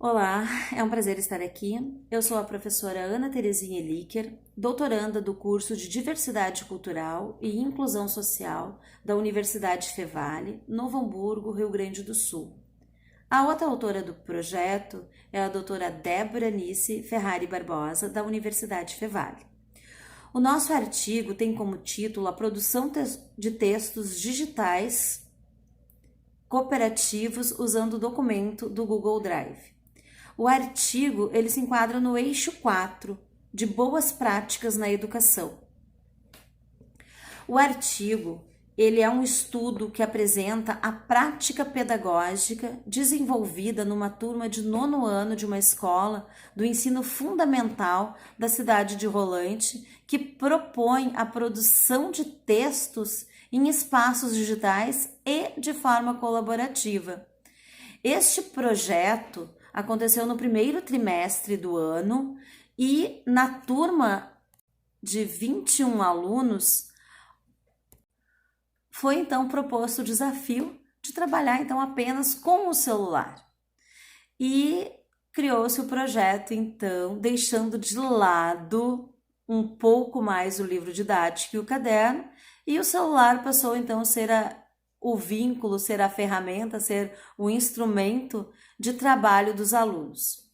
Olá, é um prazer estar aqui. Eu sou a professora Ana Terezinha Elicker, doutoranda do curso de Diversidade Cultural e Inclusão Social da Universidade Fevale, Novo Hamburgo, Rio Grande do Sul. A outra autora do projeto é a doutora Débora Nice Ferrari Barbosa, da Universidade Fevale. O nosso artigo tem como título a produção de textos digitais cooperativos usando o documento do Google Drive. O artigo ele se enquadra no eixo 4 de boas práticas na educação. O artigo ele é um estudo que apresenta a prática pedagógica desenvolvida numa turma de 9º ano de uma escola do ensino fundamental da cidade de Rolante, que propõe a produção de textos em espaços digitais e de forma colaborativa. Este projeto aconteceu no primeiro trimestre do ano e na turma de 21 alunos foi então proposto o desafio de trabalhar então apenas com o celular. E criou-se o projeto então, deixando de lado um pouco mais o livro didático e o caderno, e o celular passou então a ser o vínculo, ser a ferramenta, ser o instrumento de trabalho dos alunos.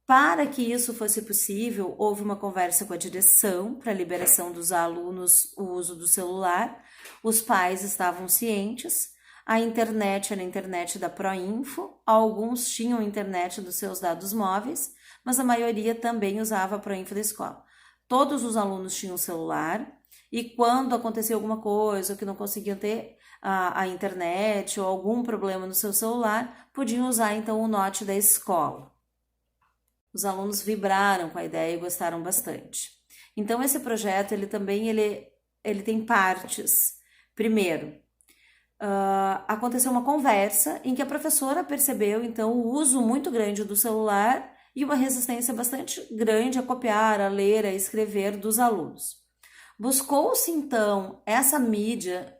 Para que isso fosse possível, houve uma conversa com a direção para a liberação dos alunos o uso do celular. Os pais estavam cientes, a internet era a internet da Proinfo, alguns tinham internet dos seus dados móveis, mas a maioria também usava a Proinfo da escola. Todos os alunos tinham celular e quando acontecia alguma coisa ou que não conseguiam ter a internet ou algum problema no seu celular, podiam usar então o Note da escola. Os alunos vibraram com a ideia e gostaram bastante. Então esse projeto ele também ele tem partes. Primeiro, aconteceu uma conversa em que a professora percebeu então o uso muito grande do celular e uma resistência bastante grande a copiar, a ler, a escrever dos alunos. Buscou-se então essa mídia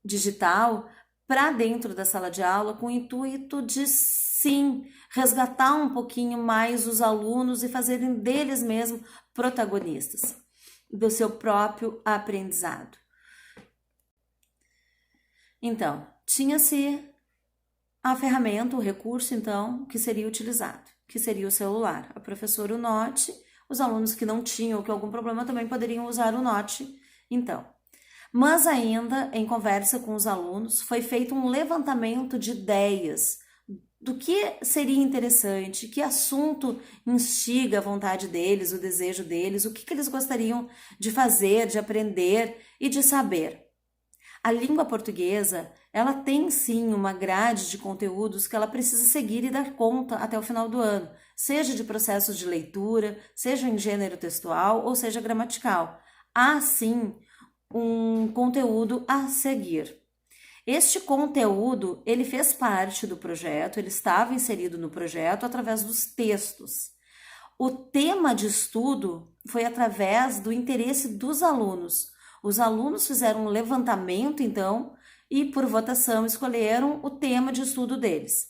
digital para dentro da sala de aula com o intuito de sim resgatar um pouquinho mais os alunos e fazerem deles mesmos protagonistas do seu próprio aprendizado. Então, tinha-se a ferramenta, o recurso então que seria utilizado, que seria o celular. A professora o Note, os alunos que não tinham ou que algum problema também poderiam usar o Note, então. Mas ainda, em conversa com os alunos, foi feito um levantamento de ideias do que seria interessante, que assunto instiga a vontade deles, o desejo deles, o que eles gostariam de fazer, de aprender e de saber. A língua portuguesa, ela tem sim uma grade de conteúdos que ela precisa seguir e dar conta até o final do ano, seja de processos de leitura, seja em gênero textual ou seja gramatical. Há sim um conteúdo a seguir. Este conteúdo, ele fez parte do projeto, ele estava inserido no projeto através dos textos. O tema de estudo foi através do interesse dos alunos. Os alunos fizeram um levantamento, então, e por votação escolheram o tema de estudo deles.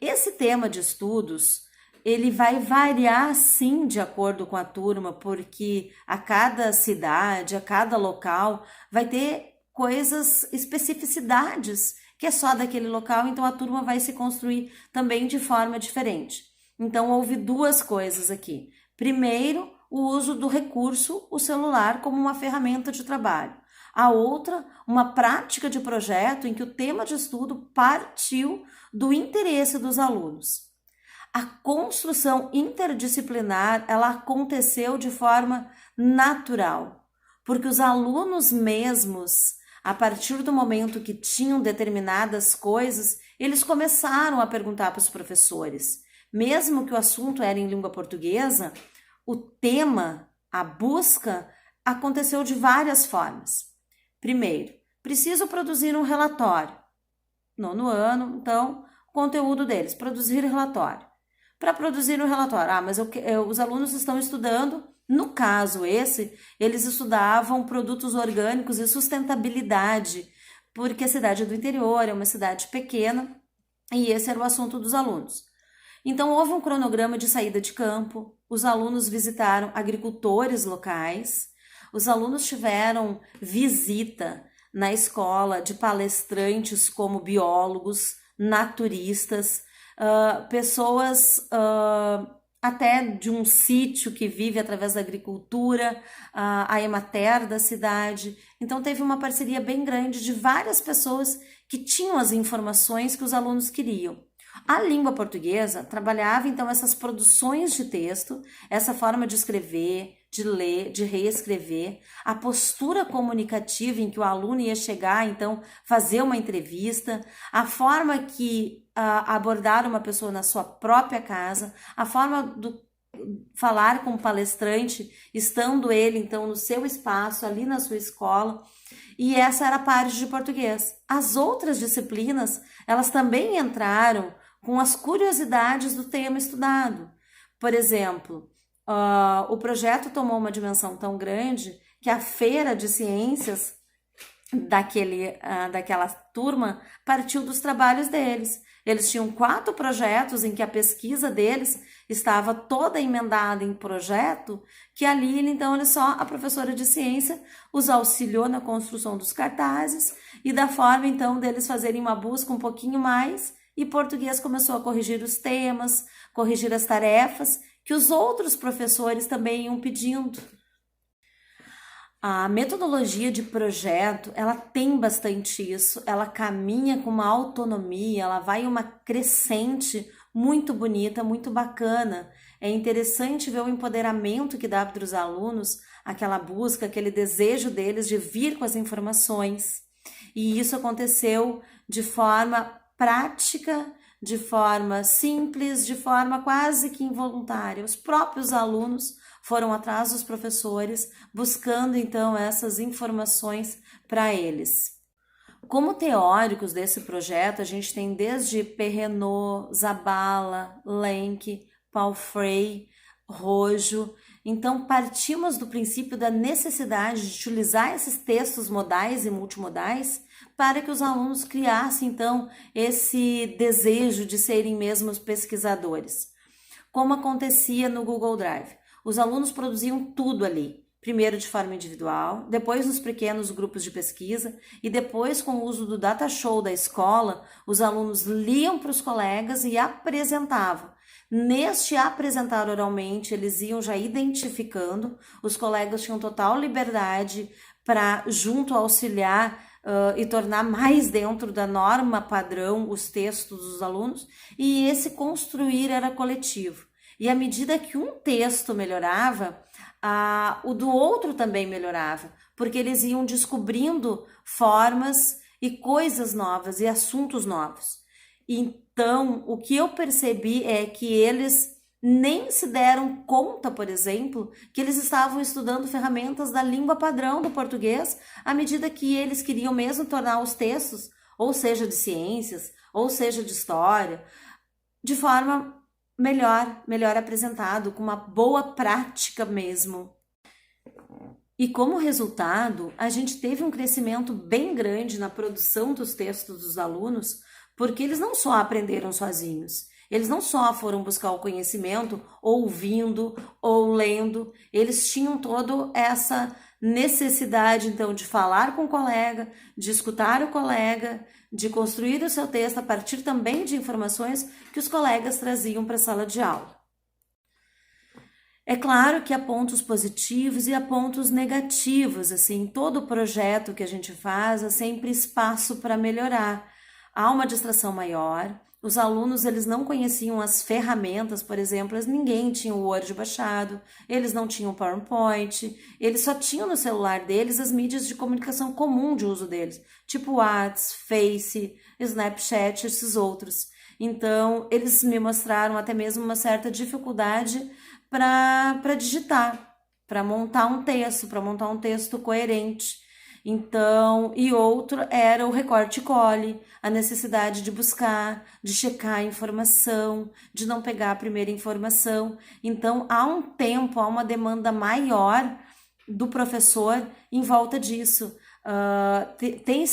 Esse tema de estudos ele vai variar sim de acordo com a turma, porque a cada cidade, a cada local vai ter coisas, especificidades que é só daquele local, então a turma vai se construir também de forma diferente. Então houve duas coisas aqui. Primeiro, o uso do recurso, o celular, como uma ferramenta de trabalho. A outra, uma prática de projeto em que o tema de estudo partiu do interesse dos alunos. A construção interdisciplinar, ela aconteceu de forma natural, porque os alunos mesmos, a partir do momento que tinham determinadas coisas, eles começaram a perguntar para os professores. Mesmo que o assunto era em língua portuguesa, o tema, a busca, aconteceu de várias formas. Primeiro, preciso produzir um relatório. 9º ano, então, o conteúdo deles, produzir relatório. Para produzir um relatório. Mas os alunos estão estudando, no caso esse, eles estudavam produtos orgânicos e sustentabilidade, porque a cidade do interior é uma cidade pequena e esse era o assunto dos alunos. Então, houve um cronograma de saída de campo, os alunos visitaram agricultores locais, os alunos tiveram visita na escola de palestrantes como biólogos, naturistas, pessoas até de um sítio que vive através da agricultura, a Emater da cidade. Então teve uma parceria bem grande de várias pessoas que tinham as informações que os alunos queriam. A língua portuguesa trabalhava então essas produções de texto, essa forma de escrever, de ler, de reescrever, a postura comunicativa em que o aluno ia chegar, então fazer uma entrevista, a forma que abordar uma pessoa na sua própria casa, a forma do falar com o palestrante, estando ele então no seu espaço, ali na sua escola. E essa era a parte de português. As outras disciplinas, elas também entraram com as curiosidades do tema estudado. Por exemplo, o projeto tomou uma dimensão tão grande que a feira de ciências daquela turma partiu dos trabalhos deles. Eles tinham 4 projetos em que a pesquisa deles estava toda emendada em projeto, que ali, então, a professora de ciência os auxiliou na construção dos cartazes e da forma, então, deles fazerem uma busca um pouquinho mais, e português começou a corrigir os temas, corrigir as tarefas que os outros professores também iam pedindo. A metodologia de projeto, ela tem bastante isso, ela caminha com uma autonomia, ela vai uma crescente muito bonita, muito bacana. É interessante ver o empoderamento que dá para os alunos, aquela busca, aquele desejo deles de vir com as informações. E isso aconteceu de forma prática, de forma simples, de forma quase que involuntária. Os próprios alunos foram atrás dos professores, buscando então essas informações para eles. Como teóricos desse projeto, a gente tem desde Perrenot, Zabala, Lenk, Paul Frey, Rojo. Então, partimos do princípio da necessidade de utilizar esses textos modais e multimodais para que os alunos criassem, então, esse desejo de serem mesmos pesquisadores. Como acontecia no Google Drive. Os alunos produziam tudo ali, primeiro de forma individual, depois nos pequenos grupos de pesquisa e depois com o uso do data show da escola, os alunos liam para os colegas e apresentavam. Neste apresentar oralmente, eles iam já identificando, os colegas tinham total liberdade para, junto, auxiliar e tornar mais dentro da norma padrão os textos dos alunos, e esse construir era coletivo. E à medida que um texto melhorava, o do outro também melhorava, porque eles iam descobrindo formas e coisas novas e assuntos novos. Então, o que eu percebi é que eles nem se deram conta, por exemplo, que eles estavam estudando ferramentas da língua padrão do português, à medida que eles queriam mesmo tornar os textos, ou seja, de ciências, ou seja, de história, de forma melhor apresentado, com uma boa prática mesmo. E como resultado, a gente teve um crescimento bem grande na produção dos textos dos alunos, porque eles não só aprenderam sozinhos, eles não só foram buscar o conhecimento ouvindo ou lendo, eles tinham toda essa necessidade, então, de falar com o colega, de escutar o colega, de construir o seu texto a partir também de informações que os colegas traziam para a sala de aula. É claro que há pontos positivos e há pontos negativos, assim, todo projeto que a gente faz há sempre espaço para melhorar. Há uma distração maior, os alunos eles não conheciam as ferramentas, por exemplo, ninguém tinha o Word baixado, eles não tinham PowerPoint, eles só tinham no celular deles as mídias de comunicação comum de uso deles, tipo WhatsApp, Face, Snapchat, esses outros. Então, eles me mostraram até mesmo uma certa dificuldade para digitar, para montar um texto coerente. Então, e outro era o recorte e cole, a necessidade de buscar, de checar a informação, de não pegar a primeira informação. Então, há um tempo, há uma demanda maior do professor em volta disso. Tem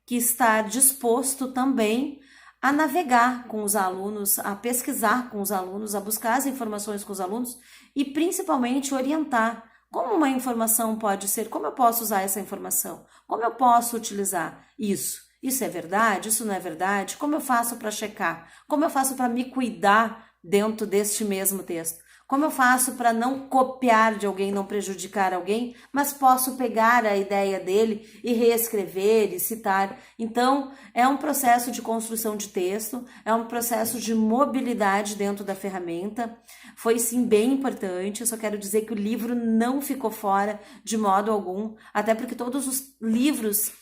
que estar disposto também a navegar com os alunos, a pesquisar com os alunos, a buscar as informações com os alunos e principalmente orientar como uma informação pode ser, como eu posso usar essa informação, como eu posso utilizar isso. Isso é verdade? Isso não é verdade? Como eu faço para checar? Como eu faço para me cuidar dentro deste mesmo texto? Como eu faço para não copiar de alguém, não prejudicar alguém, mas posso pegar a ideia dele e reescrever e citar? Então, é um processo de construção de texto, é um processo de mobilidade dentro da ferramenta. Foi sim bem importante. Eu só quero dizer que o livro não ficou fora de modo algum, até porque todos os livros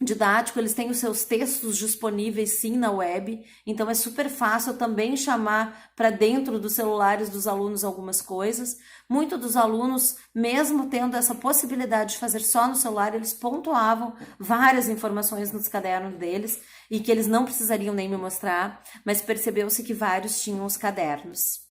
didático, eles têm os seus textos disponíveis sim na web, então é super fácil também chamar para dentro dos celulares dos alunos algumas coisas. Muitos dos alunos, mesmo tendo essa possibilidade de fazer só no celular, eles pontuavam várias informações nos cadernos deles e que eles não precisariam nem me mostrar, mas percebeu-se que vários tinham os cadernos.